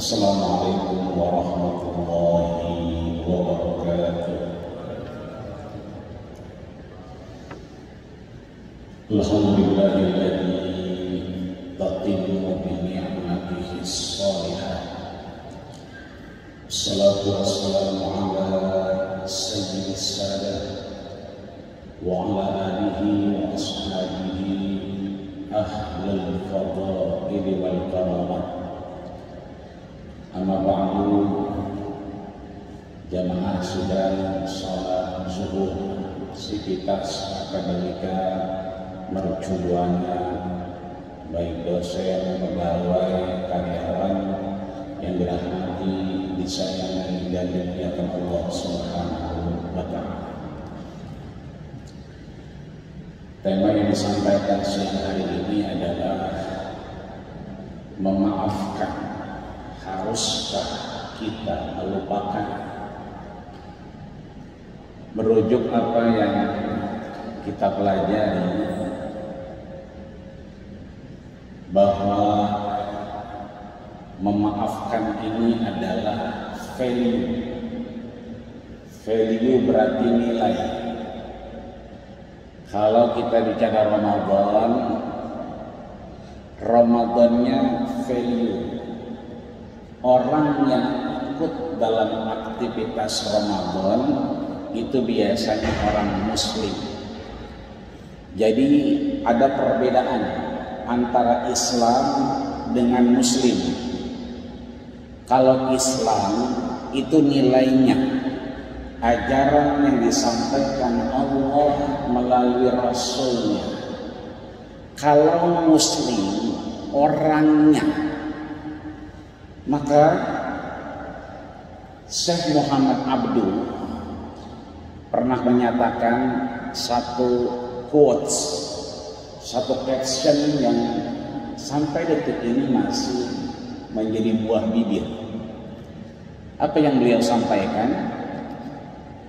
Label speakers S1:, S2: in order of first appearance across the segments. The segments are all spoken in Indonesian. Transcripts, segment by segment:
S1: Assalamualaikum warahmatullahi wabarakatuh. Alhamdulillahilladzi tatimmu bi ni'matihi shalihah. Assalatu wassalamu ala sayyidis sadah wa ala alihi wa ashabihi ahlul fadail wal karamah. Amma ba'du, jamaah sidang salat zuhur Sivitas Akademika mercubuana, baik dosen, pegawai, karyawan yang dirahmati, disayangi dan dimuliakan Allah Subhanahu wa ta'ala. Tema yang disampaikan siang hari ini adalah memaafkan. Haruskah kita melupakan? Merujuk apa yang kita pelajari, bahwa memaafkan ini adalah value. Value berarti nilai. Kalau kita bicara Ramadannya value. Orang yang ikut dalam aktivitas Ramadan itu biasanya orang Muslim. Jadi ada perbedaan antara Islam dengan Muslim. Kalau Islam itu nilainya, ajaran yang disampaikan Allah melalui Rasulnya. Kalau Muslim orangnya, maka Syekh Muhammad Abdul pernah menyatakan satu quotes, satu caption yang sampai detik ini masih menjadi buah bibir. Apa yang beliau sampaikan?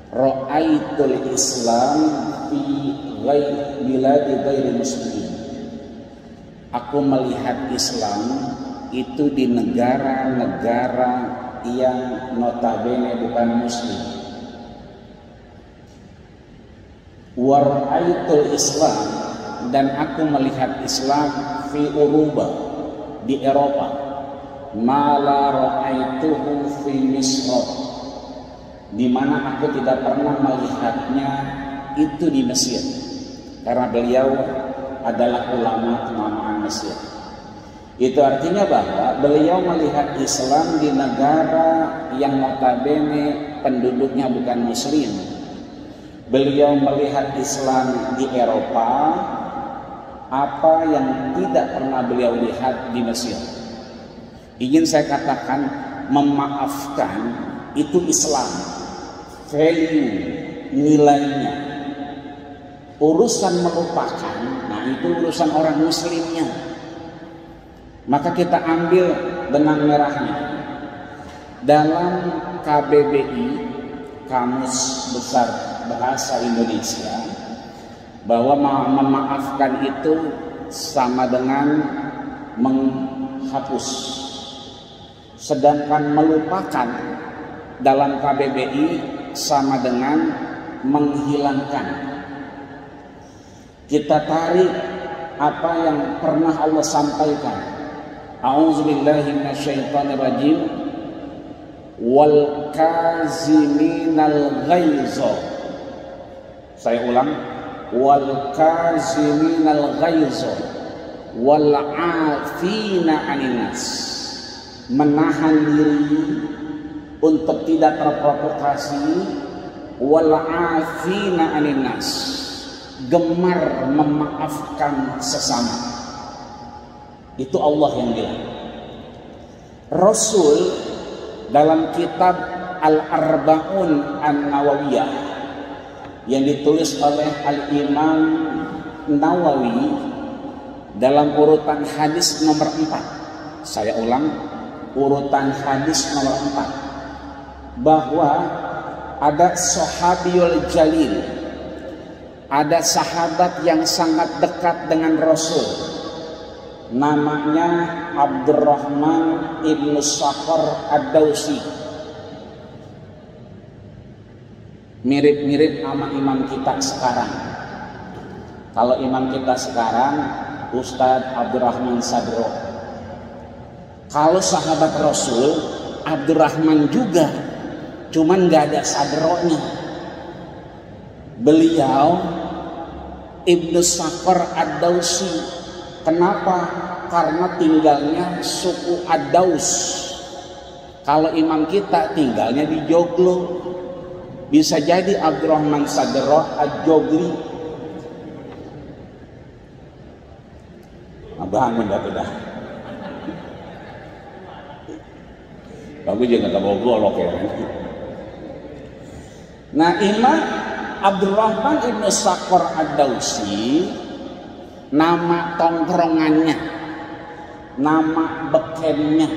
S1: Ra'aitul Islam fi biladi ghairi muslimin. Aku melihat Islam itu di negara-negara yang notabene bukan Muslim. Waraitul Islam, dan aku melihat Islam fi Uruba, di Eropa. Mala ra'aituhu fi Misr, di mana aku tidak pernah melihatnya itu di Mesir, karena beliau adalah ulama kenamaan Mesir. Itu artinya bahwa beliau melihat Islam di negara yang notabene penduduknya bukan Muslim. Beliau melihat Islam di Eropa, apa yang tidak pernah beliau lihat di Mesir. Ingin saya katakan, memaafkan itu Islam, value, nilainya. Urusan melupakan, nah itu urusan orang Muslimnya. Maka kita ambil benang merahnya dalam KBBI, Kamus Besar Bahasa Indonesia, bahwa memaafkan itu sama dengan menghapus, sedangkan melupakan dalam KBBI sama dengan menghilangkan. Kita tarik apa yang pernah Allah sampaikan. A'udzubillahi minasyaitonirrajim. Wal kaziminal ghaiza. Saya ulang. Wal kaziminal ghaiza wal 'afina 'anil nas. Menahan diri untuk tidak terprovokasi, wal 'afina 'anil nas. Gemar memaafkan sesama. Itu Allah yang bilang. Rasul dalam kitab Al-Arba'un An-Nawawiyah yang ditulis oleh Al-Imam Nawawi dalam urutan hadis nomor 4. Saya ulang, urutan hadis nomor 4. Bahwa ada sahabiyul jalil, ada sahabat yang sangat dekat dengan Rasul. namanya Abdurrahman ibnu Sakhar Ad-Dawsi. Mirip-mirip sama imam kita sekarang. Kalau imam kita sekarang Ustadz Abdurrahman Sadro. Kalau sahabat Rasul Abdurrahman juga, cuman gak ada sadronya. Beliau Ibnu Sakhar Ad-Dawsi. Kenapa? Karena tinggalnya suku Ad-Daws. Kalau imam kita tinggalnya di Joglo, bisa jadi Abdurrahman Sadro Ad-Jogli. Bangun dah. Bagus juga gak bawa golok ya. Nah, Imam Abdurrahman ibnu Sakhar Ad-Dawsi, nama tongkrongannya, nama bekennya,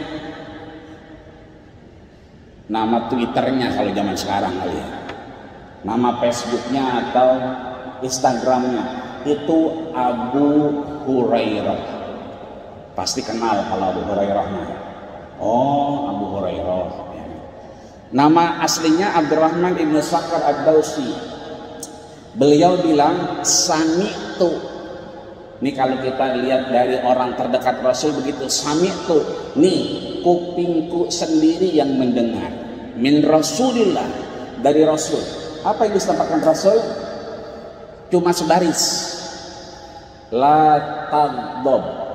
S1: nama Twitternya kalau zaman sekarang kali ya, nama Facebooknya atau Instagramnya itu Abu Hurairah. Pasti kenal kalau Abu Hurairah. Oh, Abu Hurairah. Nama aslinya Abdurrahman ibnu Sakhar Ad-Dawsi. Beliau bilang sami'tu. Ini kalau kita lihat dari orang terdekat Rasul begitu, sami'tu. Nih kupingku sendiri yang mendengar. Min Rasulillah, dari Rasul. Apa yang disampaikan Rasul? Cuma sebaris. La taghdab.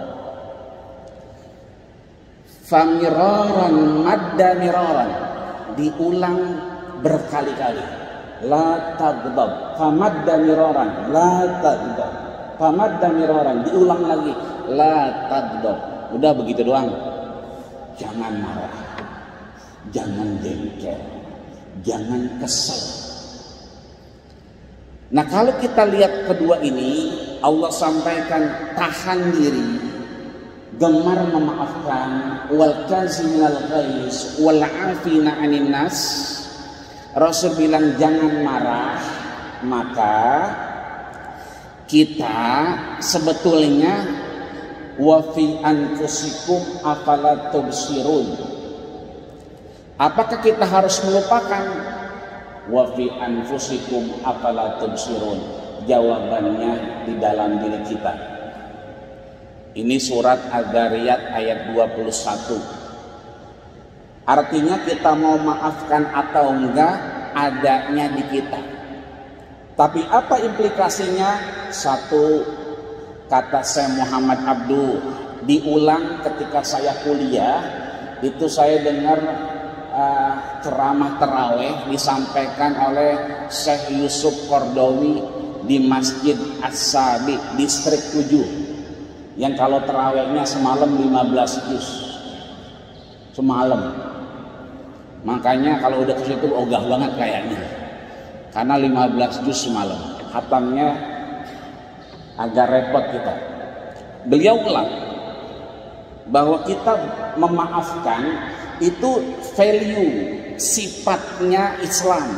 S1: Famiraran madda miraran, diulang berkali-kali. La taghdab, famadda miraran, la taghdab, famadda miraran, diulang lagi. La taghdab. Udah begitu doang. Jangan marah, jangan jengkel, jangan kesel. Nah, kalau kita lihat kedua ini, Allah sampaikan tahan diri, gemar memaafkan, wal kaziminal ghaiz wal afina 'anil nas. Rasul bilang jangan marah. Maka kita sebetulnya wa fi anfusikum afala tubsirun. Apakah kita harus melupakan? Wa fi anfusikum afala tubsirun. Jawabannya di dalam diri kita. Ini surat Ad-Dzariyat ayat 21. Artinya kita mau maafkan atau enggak, adanya di kita. Tapi apa implikasinya? Satu, kata Syekh Muhammad Abduh, diulang ketika saya kuliah, itu saya dengar ceramah tarawih disampaikan oleh Syekh Yusuf Qardawi di Masjid As-Sabi, distrik 7. Yang kalau tarawihnya semalam 15 juz semalam. Makanya kalau udah ke situ ogah banget kayaknya, karena 15 juz semalam. Hatamnya agak repot kita. Beliau ulang bahwa kita memaafkan itu value, sifatnya Islam,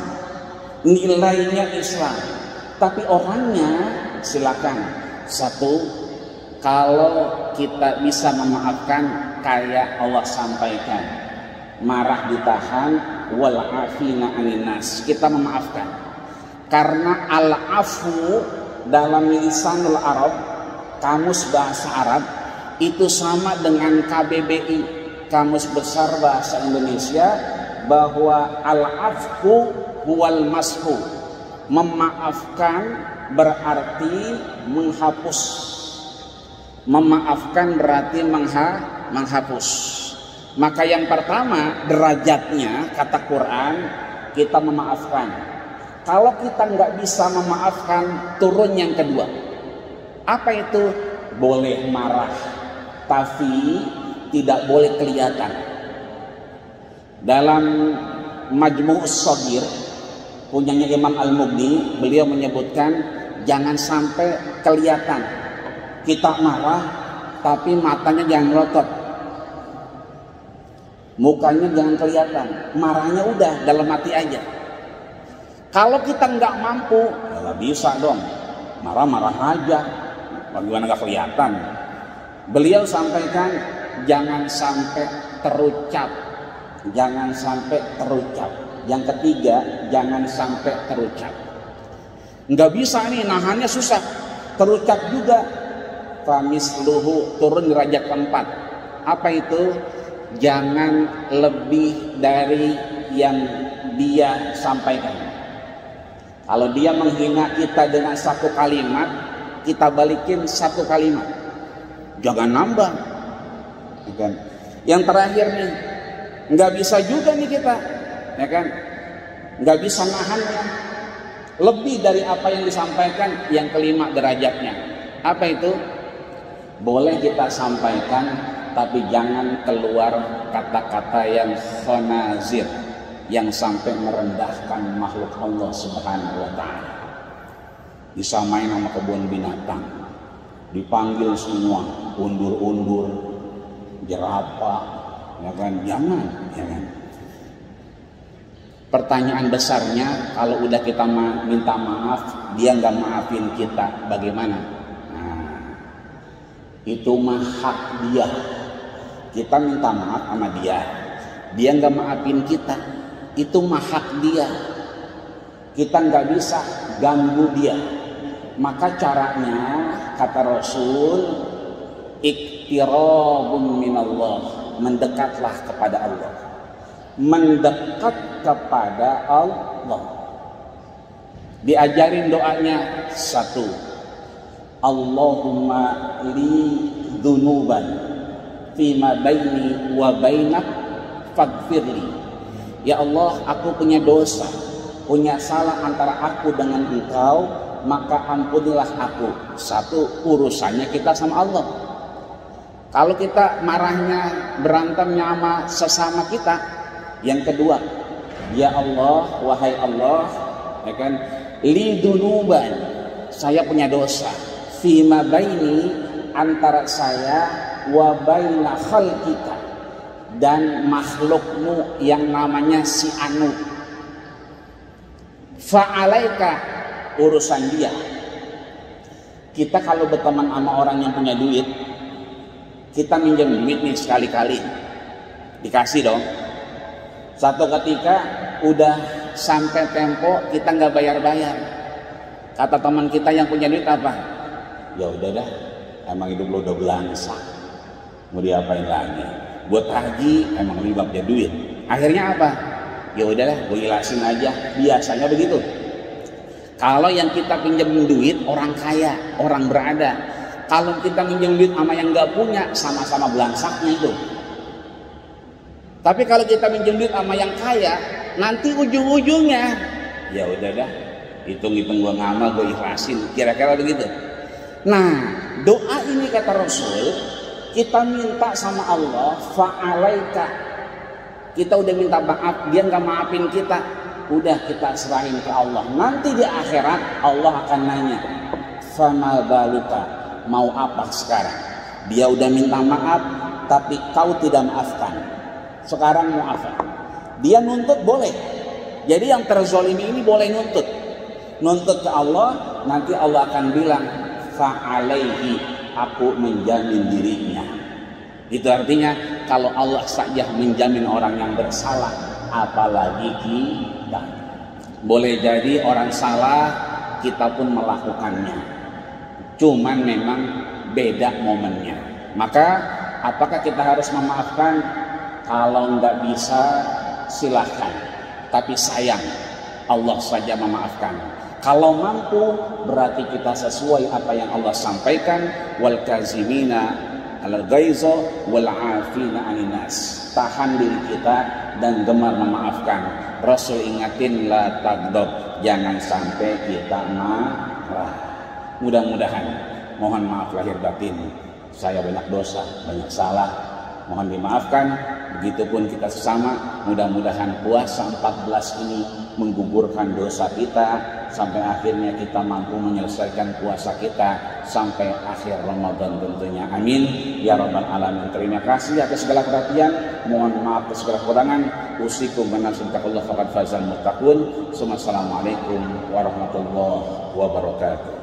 S1: nilainya Islam. Tapi orangnya silakan. Satu, kalau kita bisa memaafkan kayak Allah sampaikan, marah ditahan, wal afina 'anil nas, kita memaafkan. Karena al-afu dalam lisanul Arab, kamus bahasa Arab, itu sama dengan KBBI, Kamus Besar Bahasa Indonesia, bahwa al-afhu huwal mashu, memaafkan berarti menghapus. Memaafkan berarti menghapus. Maka yang pertama derajatnya, kata Quran, kita memaafkan. Kalau kita nggak bisa memaafkan, turun yang kedua. Apa itu? Boleh marah, tapi tidak boleh kelihatan. Dalam Majmu'us Shaghir punyanya Imam Al-Mughni, beliau menyebutkan jangan sampai kelihatan. Kita marah tapi matanya jangan melotot, mukanya jangan kelihatan, marahnya udah dalam hati aja. Kalau kita nggak mampu, ya nggak bisa dong, marah-marah aja, bagaimana nggak kelihatan. Beliau sampaikan jangan sampai terucap. Jangan sampai terucap. Yang ketiga, jangan sampai terucap. Nggak bisa nih, nahannya susah. Terucap juga. Famisluhu, turun derajat keempat. Apa itu? Jangan lebih dari yang dia sampaikan. Kalau dia menghina kita dengan satu kalimat, kita balikin satu kalimat. Jangan nambah. Ya kan? Yang terakhir nih, nggak bisa juga nih kita, ya kan? Nggak bisa nahannya. Lebih dari apa yang disampaikan, yang kelima derajatnya. Apa itu? Boleh kita sampaikan, tapi jangan keluar kata-kata yang khonazir, yang sampai merendahkan makhluk Allah Subhanahu wa ta'ala. Disamain sama kebun binatang, dipanggil semua, undur-undur, jerapah, ya kan? Jangan, ya kan? Pertanyaan besarnya, kalau udah kita minta maaf, dia nggak maafin kita, bagaimana? Nah, itu mah hak dia. Kita minta maaf sama dia nggak maafin kita, itu mah hak dia. Kita nggak bisa ganggu dia. Maka caranya, kata Rasul, iktirabun minallah, mendekatlah kepada Allah. Mendekat kepada Allah. Diajarin doanya satu, Allahumma li dunuban fima baini wa bainak faghfirli. Ya Allah, aku punya dosa, punya salah antara aku dengan engkau, maka ampunilah aku. Satu, urusannya kita sama Allah. Kalau kita marahnya, berantemnya sama sesama kita. Yang kedua, ya Allah, wahai Allah, ya kan, li dunuban, saya punya dosa, fima baini, antara saya, wa baina khalqika, dan makhlukmu yang namanya si Anu. Fa'alaika, urusan dia. Kita kalau berteman sama orang yang punya duit, kita minjem duit nih sekali-kali, dikasih dong. Satu ketika udah sampai tempo kita nggak bayar-bayar, kata teman kita yang punya duit apa? Ya udah dah, emang hidup lo udah belangsak, mau diapain lagi? Buat haji emang ini babnya duit. Akhirnya apa? Ya udahlah, gue ilasin aja. Biasanya begitu. Kalau yang kita pinjam duit orang kaya, orang berada. Kalau kita pinjam duit sama yang nggak punya, sama-sama belangsaknya itu. Tapi kalau kita minjem duit sama yang kaya, nanti ujung-ujungnya, ya udah dah, hitung-hitung gua ngamal, gua ikhlasin, kira-kira begitu. Nah, doa ini kata Rasul, kita minta sama Allah, fa'alaika. Kita udah minta maaf, dia nggak maafin kita, udah kita serahin ke Allah. Nanti di akhirat Allah akan nanya, fama baluka, mau apa sekarang? Dia udah minta maaf, tapi kau tidak maafkan. Sekarang mau apa? Dia nuntut boleh. Jadi yang terzolimi ini boleh nuntut ke Allah. Nanti Allah akan bilang, fa'alaihi, aku menjamin dirinya. Itu artinya kalau Allah saja menjamin orang yang bersalah, apalagi kita. Boleh jadi orang salah, kita pun melakukannya. Cuman memang beda momennya. Maka apakah kita harus memaafkan? Kalau nggak bisa silahkan, tapi sayang Allah saja memaafkan. Kalau mampu berarti kita sesuai apa yang Allah sampaikan, wal kazimina al ghaiza wal afina anin nas. Tahan diri kita dan gemar memaafkan. Rasul ingatin la taghdab, jangan sampai kita marah. Mudah-mudahan, mohon maaf lahir batin, saya banyak dosa, banyak salah, mohon dimaafkan. Begitupun kita sesama, mudah-mudahan puasa 14 ini menggugurkan dosa kita sampai akhirnya kita mampu menyelesaikan puasa kita sampai akhir Ramadan tentunya. Amin ya rabbal alamin. Terima kasih atas segala perhatian, mohon maaf atas segala kekurangan. Usikum menasihkan faqad fazal muttaqun. Assalamualaikum warahmatullahi wabarakatuh.